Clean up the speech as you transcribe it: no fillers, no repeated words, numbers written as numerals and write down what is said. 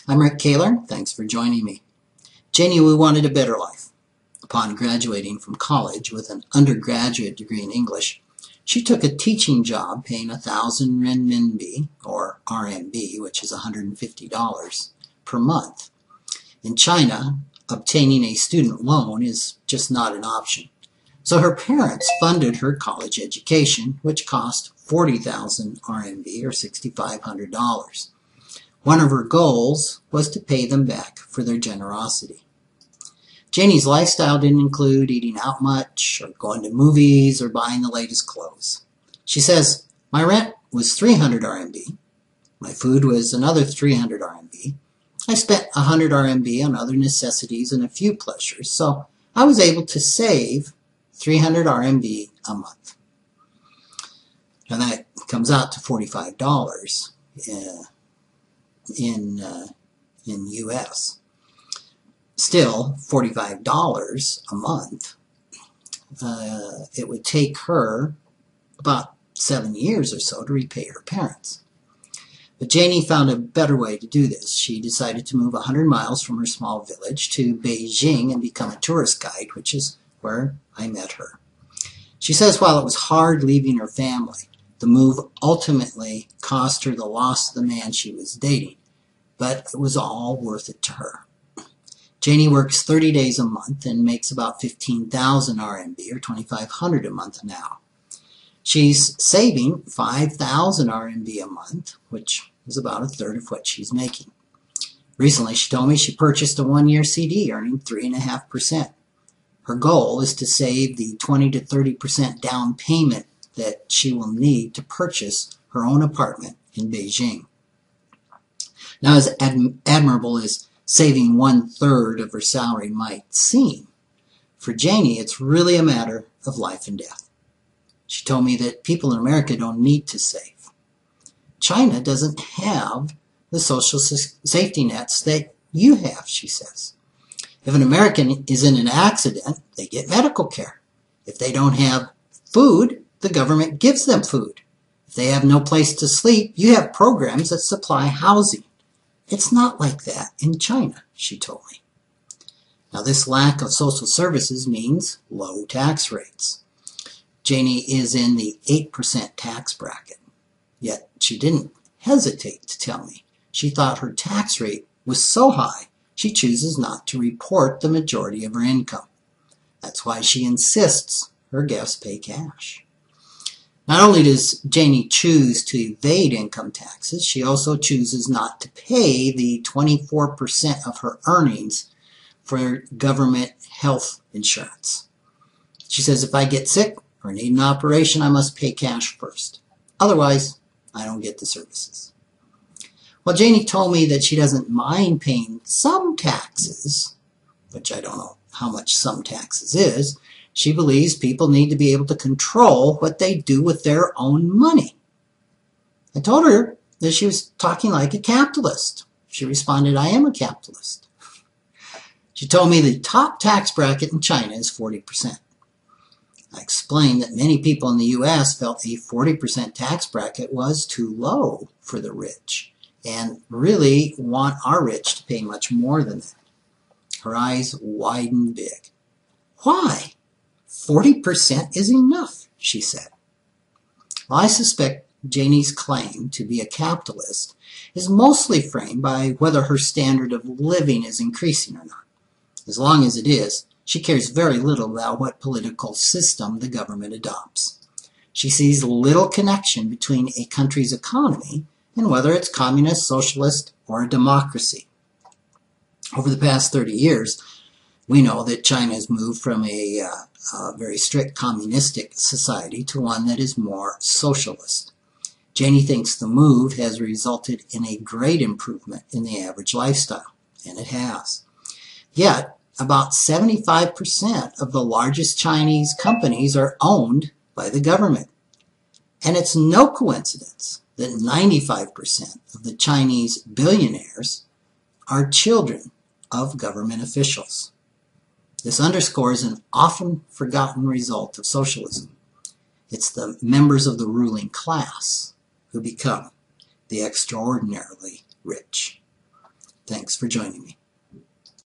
I'm Rick Kaler. Thanks for joining me. Janie Wu wanted a better life. Upon graduating from college with an undergraduate degree in English, she took a teaching job paying 1,000 renminbi, or RMB, which is $150 per month. In China, obtaining a student loan is just not an option. So her parents funded her college education, which cost 40,000 RMB, or $6,500. One of her goals was to pay them back for their generosity. Janie's lifestyle didn't include eating out much, or going to movies, or buying the latest clothes. She says, my rent was 300 RMB. My food was another 300 RMB. I spent 100 RMB on other necessities and a few pleasures, so I was able to save 300 RMB a month. Now that comes out to $45 in US. Still, $45 a month. It would take her about 7 years or so to repay her parents. But Janie found a better way to do this. She decided to move 100 miles from her small village to Beijing and become a tourist guide, which is where I met her. She says while it was hard leaving her family, the move ultimately cost her the loss of the man she was dating, but it was all worth it to her. Janie works 30 days a month and makes about 15,000 RMB, or 2,500 a month now. She's saving 5,000 RMB a month, which is about a third of what she's making. Recently, she told me she purchased a one-year CD earning 3.5%. Her goal is to save the 20 to 30% down payment that she will need to purchase her own apartment in Beijing. Now, as admirable as saving 1/3 of her salary might seem, for Janie, it's really a matter of life and death. She told me that people in America don't need to save. China doesn't have the social safety nets that you have, she says. If an American is in an accident, they get medical care. If they don't have food, the government gives them food. If they have no place to sleep, you have programs that supply housing. It's not like that in China, she told me. Now, this lack of social services means low tax rates. Janie is in the 8% tax bracket, yet she didn't hesitate to tell me. She thought her tax rate was so high, she chooses not to report the majority of her income. That's why she insists her guests pay cash. Not only does Janie choose to evade income taxes, she also chooses not to pay the 24% of her earnings for government health insurance. She says, if I get sick or need an operation, I must pay cash first. Otherwise, I don't get the services. Well, Janie told me that she doesn't mind paying some taxes, which I don't know how much some taxes is. She believes people need to be able to control what they do with their own money. I told her that she was talking like a capitalist. She responded, I am a capitalist. She told me the top tax bracket in China is 40%. I explained that many people in the U.S. felt a 40% tax bracket was too low for the rich and really want our rich to pay much more than that. Her eyes widened big. Why? 40% is enough, she said. Well, I suspect Janie's claim to be a capitalist is mostly framed by whether her standard of living is increasing or not. As long as it is, she cares very little about what political system the government adopts. She sees little connection between a country's economy and whether it's communist, socialist, or a democracy. Over the past 30 years, we know that China has moved from a very strict communistic society to one that is more socialist. Janie thinks the move has resulted in a great improvement in the average lifestyle, and it has. Yet, about 75% of the largest Chinese companies are owned by the government. And it's no coincidence that 95% of the Chinese billionaires are children of government officials. This underscores an often forgotten result of socialism. It's the members of the ruling class who become the extraordinarily rich. Thanks for joining me.